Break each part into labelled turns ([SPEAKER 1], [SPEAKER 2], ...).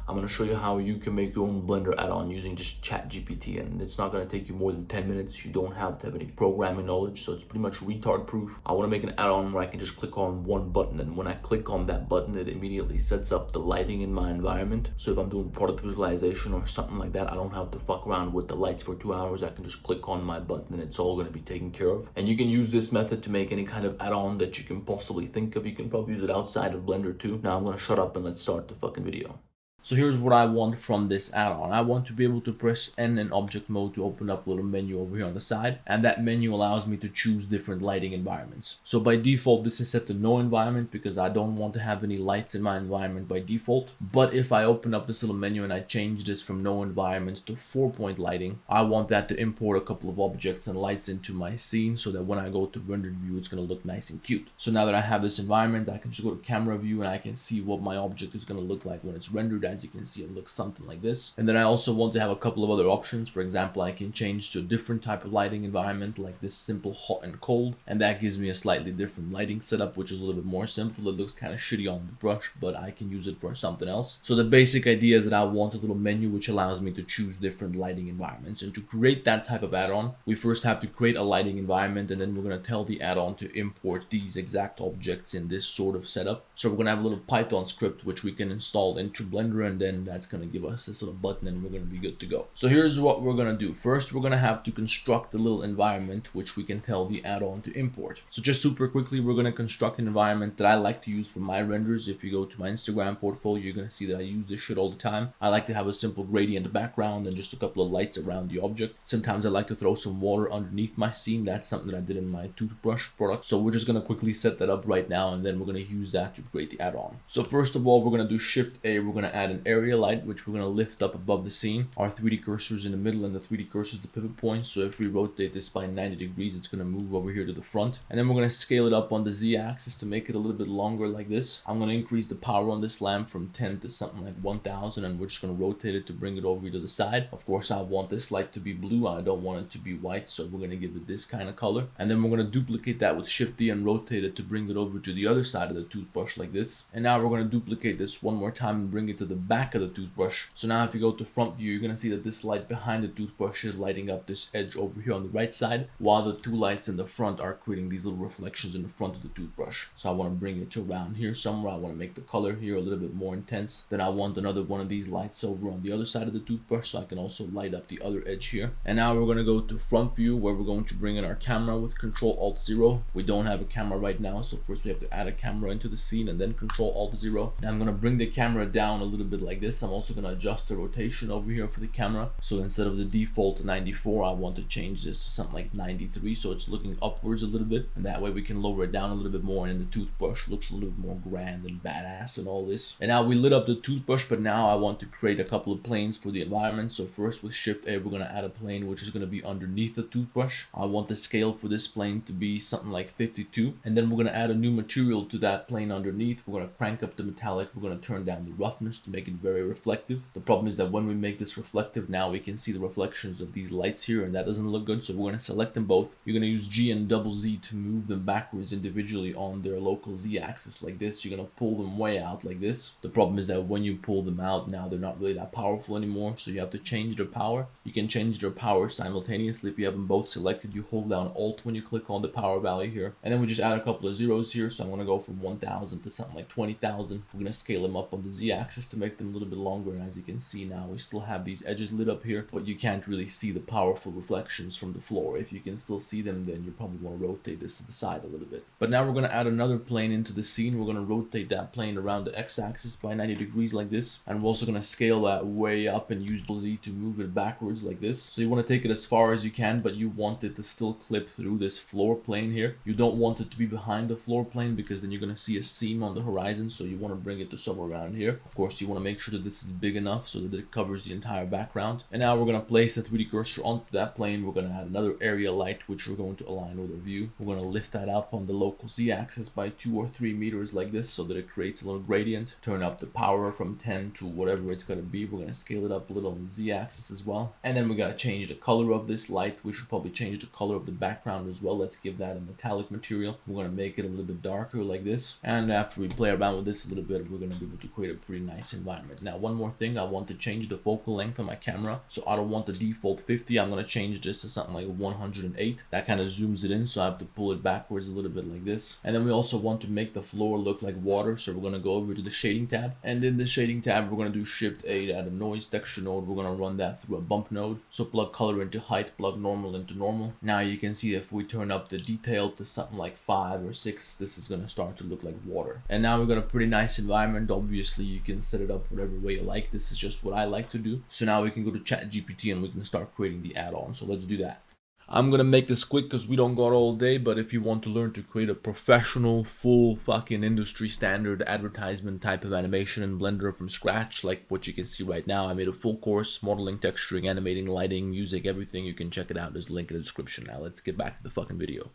[SPEAKER 1] I'm going to show you how you can make your own Blender add-on using just ChatGPT, and it's not going to take you more than 10 minutes. You don't have to have any programming knowledge, so it's pretty much retard proof. I want to make an add-on where I can just click on one button, and when I click on that button, it immediately sets up the lighting in my environment. So if I'm doing product visualization or something like that, I don't have to fuck around with the lights for 2 hours. I can just click on my button and it's all going to be taken care of. And you can use this method to make any kind of add-on that you can possibly think of. You can probably use it outside of Blender too. Now I'm going to shut up and let's start the fucking video. So here's what I want from this add-on. I want to be able to press N in object mode to open up a little menu over here on the side, and that menu allows me to choose different lighting environments. So by default, this is set to no environment because I don't want to have any lights in my environment by default. But if I open up this little menu and I change this from no environment to 4-point lighting, I want that to import a couple of objects and lights into my scene so that when I go to rendered view, it's going to look nice and cute. So now that I have this environment, I can just go to camera view and I can see what my object is going to look like when it's rendered. As you can see, it looks something like this. And then I also want to have a couple of other options. For example, I can change to a different type of lighting environment, like this simple hot and cold, and that gives me a slightly different lighting setup, which is a little bit more simple. It looks kind of shitty on the brush, but I can use it for something else. So the basic idea is that I want a little menu which allows me to choose different lighting environments. And to create that type of add-on, we first have to create a lighting environment, and then we're going to tell the add-on to import these exact objects in this sort of setup. So we're going to have a little Python script which we can install into Blender, and then that's going to give us this little button and we're going to be good to go. So here's what we're going to do. First, we're going to have to construct a little environment which we can tell the add-on to import. So just super quickly, we're going to construct an environment that I like to use for my renders. If you go to my Instagram portfolio, you're going to see that I use this shit all the time. I like to have a simple gradient background and just a couple of lights around the object. Sometimes I like to throw some water underneath my scene. That's something that I did in my toothbrush product. So we're just going to quickly set that up right now, and then we're going to use that to create the add-on. So first of all, we're going to do Shift A. We're going to add an area light, which we're going to lift up above the scene. Our 3D cursor is in the middle and the 3D cursor is the pivot point. So if we rotate this by 90 degrees, it's going to move over here to the front. And then we're going to scale it up on the Z axis to make it a little bit longer like this. I'm going to increase the power on this lamp from 10 to something like 1000, and we're just going to rotate it to bring it over to the side. Of course, I want this light to be blue. I don't want it to be white, so we're going to give it this kind of color. And then we're going to duplicate that with Shift D and rotate it to bring it over to the other side of the toothbrush like this. And now we're going to duplicate this one more time and bring it to the back of the toothbrush. So now if you go to front view, you're going to see that this light behind the toothbrush is lighting up this edge over here on the right side, while the two lights in the front are creating these little reflections in the front of the toothbrush. So I want to bring it to around here somewhere. I want to make the color here a little bit more intense. Then I want another one of these lights over on the other side of the toothbrush so I can also light up the other edge here. And now we're going to go to front view, where we're going to bring in our camera with Control-Alt-0. We don't have a camera right now, so first we have to add a camera into the scene and then Control-Alt-0. Now I'm going to bring the camera down a little bit like this. I'm also going to adjust the rotation over here for the camera. So instead of the default 94, I want to change this to something like 93, so it's looking upwards a little bit, and that way we can lower it down a little bit more, and the toothbrush looks a little bit more grand and badass and all this. And now we lit up the toothbrush, but now I want to create a couple of planes for the environment. So first with Shift A, we're going to add a plane which is going to be underneath the toothbrush. I want the scale for this plane to be something like 52, and then we're going to add a new material to that plane underneath. We're going to crank up the metallic. We're going to turn down the roughness to make it very reflective. The problem is that when we make this reflective, now we can see the reflections of these lights here, and that doesn't look good. So we're going to select them both. You're going to use G and double Z to move them backwards individually on their local Z axis like this. You're going to pull them way out like this. The problem is that when you pull them out, now they're not really that powerful anymore, so you have to change their power. You can change their power simultaneously. If you have them both selected, you hold down Alt when you click on the power value here, and then we just add a couple of zeros here. So I'm going to go from 1000 to something like 20,000. We're going to scale them up on the Z axis to make them a little bit longer, and as you can see now, we still have these edges lit up here, but you can't really see the powerful reflections from the floor. If you can still see them, then you probably want to rotate this to the side a little bit. But now we're going to add another plane into the scene. We're going to rotate that plane around the x-axis by 90 degrees like this, and we're also going to scale that way up and use Z to move it backwards like this. So you want to take it as far as you can, but you want it to still clip through this floor plane here. You don't want it to be behind the floor plane because then you're going to see a seam on the horizon, so you want to bring it to somewhere around here. Of course, you want to make sure that this is big enough so that it covers the entire background. And now we're going to place a 3D cursor onto that plane. We're going to add another area light which we're going to align with our view. We're going to lift that up on the local Z axis by 2 or 3 meters like this so that it creates a little gradient. Turn up the power from 10 to whatever it's going to be. We're going to scale it up a little on the Z axis as well. And then we got to change the color of this light. We should probably change the color of the background as well. Let's give that a metallic material. We're going to make it a little bit darker like this. And after we play around with this a little bit, we're going to be able to create a pretty nice environment environment. Now, one more thing, I want to change the focal length of my camera. So I don't want the default 50. I'm going to change this to something like 108. That kind of zooms it in, so I have to pull it backwards a little bit like this. And then we also want to make the floor look like water. So we're going to go over to the shading tab. And in the shading tab, we're going to do Shift A to add a noise texture node. We're going to run that through a bump node. So plug color into height, plug normal into normal. Now you can see if we turn up the detail to something like 5 or 6, this is going to start to look like water. And now we've got a pretty nice environment. Obviously, you can set it up whatever way you like. This is just what I like to do. So now we can go to ChatGPT and we can start creating the add-on. So let's do that. I'm gonna make this quick because we don't got all day, but if you want to learn to create a professional, full fucking industry standard advertisement type of animation in Blender from scratch, like what you can see right now, I made a full course, modeling, texturing, animating, lighting, music, everything. You can check it out. There's a link in the description. Now let's get back to the fucking video.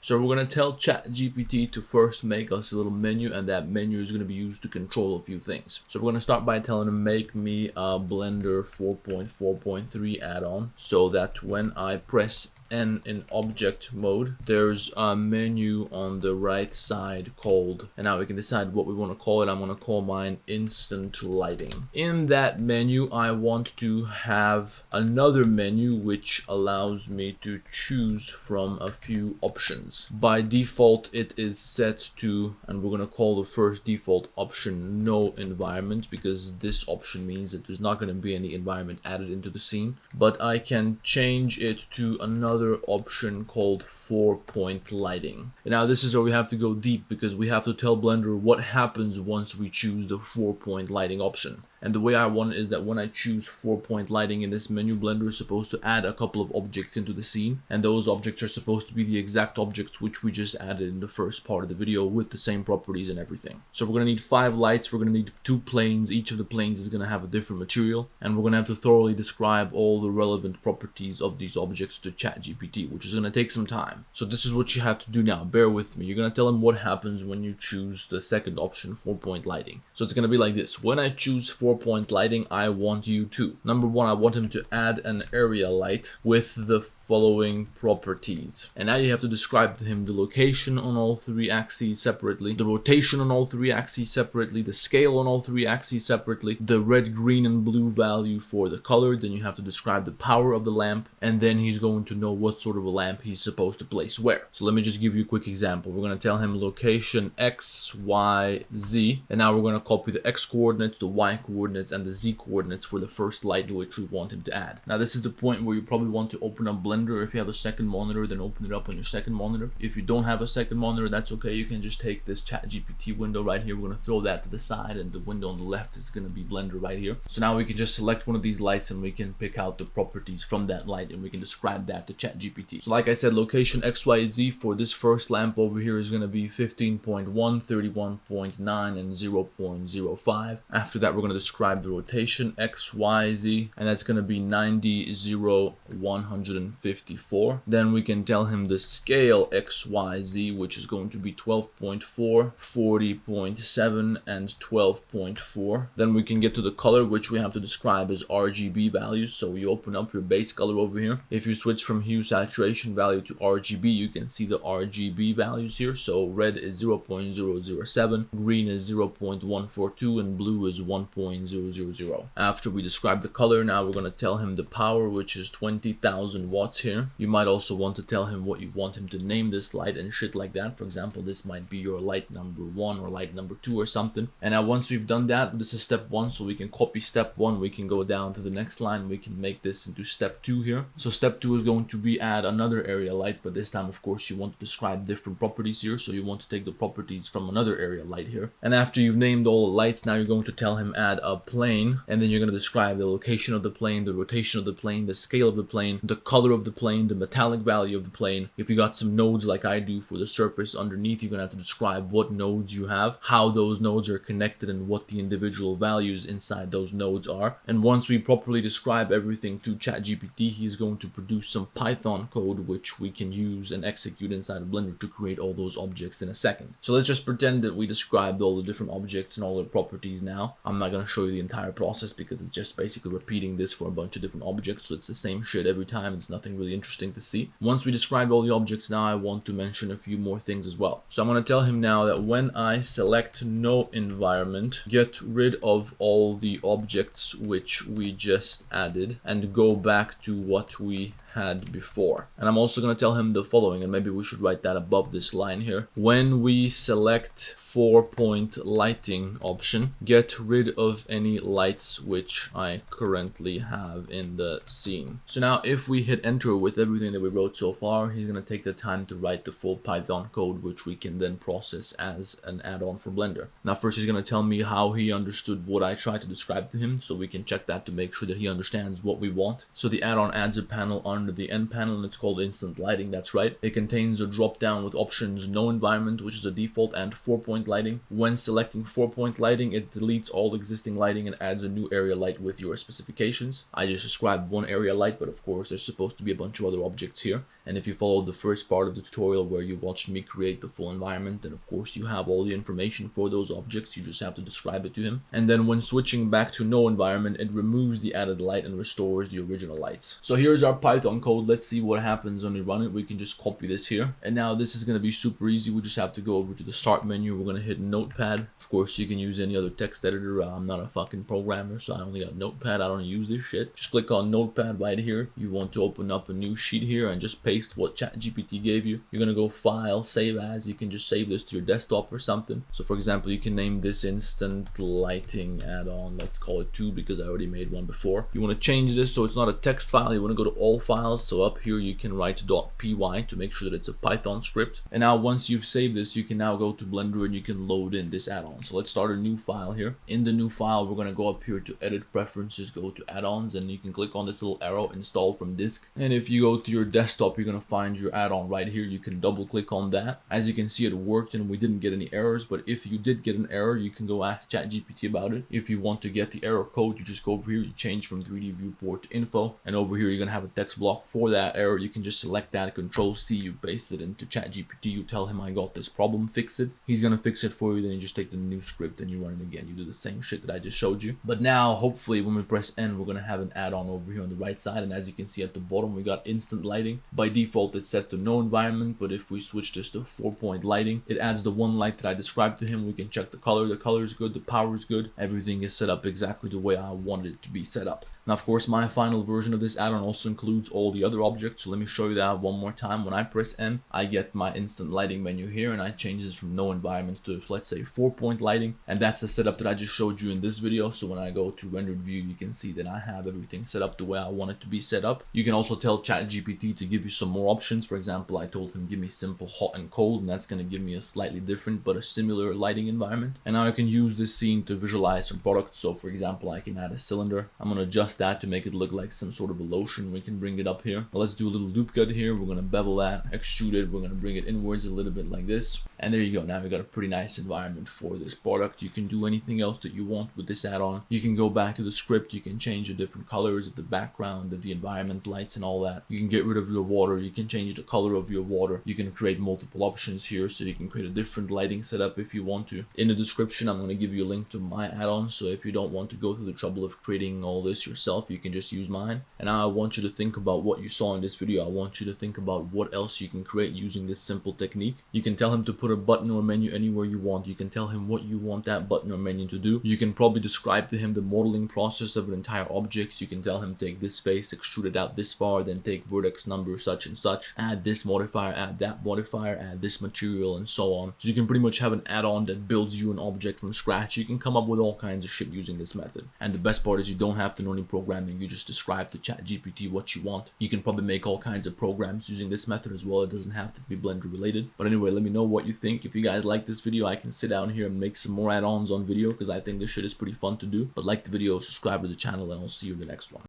[SPEAKER 1] So we're going to tell ChatGPT to first make us a little menu, and that menu is going to be used to control a few things. So we're going to start by telling him make me a Blender 4.4.3 add-on, so that when I press N in object mode, there's a menu on the right side called, and now we can decide what we want to call it. I'm going to call mine instant lighting. In that menu, I want to have another menu which allows me to choose from a few options. By default, it is set to, and we're going to call the first default option no environment, because this option means that there's not going to be any environment added into the scene. But I can change it to another option called 4-point lighting. And now this is where we have to go deep, because we have to tell Blender what happens once we choose the 4-point lighting option. And the way I want it is that when I choose 4-point lighting in this menu, Blender is supposed to add a couple of objects into the scene. And those objects are supposed to be the exact objects which we just added in the first part of the video with the same properties and everything. So we're going to need 5 lights. We're going to need 2 planes. Each of the planes is going to have a different material. And we're going to have to thoroughly describe all the relevant properties of these objects to ChatGPT, which is going to take some time. So this is what you have to do now. Bear with me. You're going to tell him what happens when you choose the second option, 4-point lighting. So it's going to be like this. When I choose 4-point lighting, I want you to, number 1, I want him to add an area light with the following properties. And now you have to describe to him the location on all 3 axes separately, the rotation on all 3 axes separately, the scale on all 3 axes separately, the red, green, and blue value for the color. Then you have to describe the power of the lamp, and then he's going to know what sort of a lamp he's supposed to place where. So let me just give you a quick example. We're going to tell him location X, Y, Z, and now we're going to copy the X coordinates, the Y coordinates, and the Z coordinates for the first light which we want him to add. Now this is the point where you probably want to open up Blender. If you have a second monitor, then open it up on your second monitor. If you don't have a second monitor, that's okay. You can just take this ChatGPT window right here. We're going to throw that to the side, and the window on the left is going to be Blender right here. So now we can just select one of these lights and we can pick out the properties from that light, and we can describe that to ChatGPT. So like I said, location XYZ for this first lamp over here is going to be 15.1, 31.9, and 0.05. After that, we're going to describe the rotation XYZ, and that's going to be 90, 0, 154. Then we can tell him the scale XYZ, which is going to be 12.4, 40.7, and 12.4. Then we can get to the color, which we have to describe as RGB values. So you open up your base color over here. If you switch from hue saturation value to RGB, you can see the RGB values here. So red is 0.007, green is 0.142, and blue is 1.000. After we describe the color, now we're going to tell him the power, which is 20,000 watts here. You might also want to tell him what you want him to name this light and shit like that. For example, this might be your light number 1 or light number 2 or something. And now once we've done that, this is step 1, so we can copy step 1. We can go down to the next line. We can make this into step 2 here. So step 2 is going to be add another area light, but this time, of course, you want to describe different properties here. So you want to take the properties from another area light here. And after you've named all the lights, now you're going to tell him add a plane, and then you're going to describe the location of the plane, the rotation of the plane, the scale of the plane, the color of the plane, the metallic value of the plane. If you got some nodes like I do for the surface underneath, you're going to have to describe what nodes you have, how those nodes are connected, and what the individual values inside those nodes are. And once we properly describe everything to ChatGPT, he's going to produce some Python code which we can use and execute inside of Blender to create all those objects in a second. So let's just pretend that we described all the different objects and all their properties now. I'm not going to show you the entire process because it's just basically repeating this for a bunch of different objects. So it's the same shit every time. It's nothing really interesting to see. Once we described all the objects, now I want to mention a few more things as well. So I'm going to tell him now that when I select no environment, get rid of all the objects which we just added and go back to what we had before. And I'm also going to tell him the following, and maybe we should write that above this line here. When we select 4-point lighting option, get rid of any lights which I currently have in the scene. So now if we hit enter with everything that we wrote so far, he's going to take the time to write the full Python code, which we can then process as an add-on for Blender. Now first he's going to tell me how he understood what I tried to describe to him, so we can check that to make sure that he understands what we want. So the add-on adds a panel under the end panel, and it's called instant lighting. That's right. It contains a drop down with options no environment, which is a default, and 4-point lighting. When selecting 4-point lighting, it deletes all existing lighting and adds a new area light with your specifications. I just described one area light, but of course there's supposed to be a bunch of other objects here. And if you followed the first part of the tutorial where you watched me create the full environment, then of course you have all the information for those objects. You just have to describe it to him. And then when switching back to no environment, it removes the added light and restores the original lights. So here's our Python code. Let's see what happens when we run it. We can just copy this here. And now this is going to be super easy. We just have to go over to the start menu. We're going to hit Notepad. Of course, you can use any other text editor. I'm not a fucking programmer, so I only got Notepad. I don't use this shit. Just click on Notepad right here. You want to open up a new sheet here and just paste what ChatGPT gave you. You're going to go File, Save As. You can just save this to your desktop or something. So for example, you can name this Instant Lighting Add-on. Let's call it 2 because I already made one before. You want to change this so it's not a text file. You want to go to All Files. So up here you can write .py to make sure that it's a Python script. And now once you've saved this, you can now go to Blender and you can load in this add-on. So let's start a new file here. In the new file, we're going to go up here to Edit Preferences, go to Add-ons, and you can click on this little arrow, Install from Disk. And if you go to your desktop, you're going to find your add-on right here. You can double click on that. As you can see, it worked and we didn't get any errors. But if you did get an error, you can go ask ChatGPT about it. If you want to get the error code, you just go over here, you change from 3D viewport to info, and over here you're going to have a text block for that error. You can just select that, Control-C, you paste it into ChatGPT, you tell him I got this problem, fix it. He's going to fix it for you, then you just take the new script and you run it again. You do the same shit that I just showed you. But now, hopefully, when we press N, we're going to have an add-on over here on the right side, and as you can see at the bottom, we got instant lighting. By default, it's set to no environment, but if we switch this to 4-point lighting, it adds the one light that I described to him. We can check the color is good, the power is good, everything is set up exactly the way I wanted it to be set up. Now, of course, my final version of this add-on also includes all the other objects. So let me show you that one more time. When I press N, I get my instant lighting menu here, and I change this from no environment to, let's say, 4-point lighting. And that's the setup that I just showed you in this video. So when I go to rendered view, you can see that I have everything set up the way I want it to be set up. You can also tell ChatGPT to give you some more options. For example, I told him give me simple, hot, and cold, and that's going to give me a slightly different but a similar lighting environment. And now I can use this scene to visualize some products. So for example, I can add a cylinder. I'm going to adjust that to make it look like some sort of a lotion. We can bring it up here. But let's do a little loop cut here. We're going to bevel that, extrude it. We're going to bring it inwards a little bit like this. And there you go. Now we got a pretty nice environment for this product. You can do anything else that you want with this add-on. You can go back to the script. You can change the different colors of the background, of the environment lights and all that. You can get rid of your water. You can change the color of your water. You can create multiple options here, so you can create a different lighting setup if you want to. In the description, I'm going to give you a link to my add-on. So if you don't want to go through the trouble of creating all this yourself, you can just use mine. And now I want you to think about what you saw in this video. I want you to think about what else you can create using this simple technique. You can tell him to put a button or menu anywhere you want. You can tell him what you want that button or menu to do. You can probably describe to him the modeling process of an entire object. You can tell him take this face, extrude it out this far, then take vertex number such and such, add this modifier, add that modifier, add this material, and so on. So you can pretty much have an add-on that builds you an object from scratch. You can come up with all kinds of shit using this method. And the best part is you don't have to know any programming. You just describe to ChatGPT what you want. You can probably make all kinds of programs using this method as well. It doesn't have to be Blender related. But anyway, let me know what you think. If you guys like this video, I can sit down here and make some more add-ons on video because I think this shit is pretty fun to do. But like the video, subscribe to the channel, and I'll see you in the next one.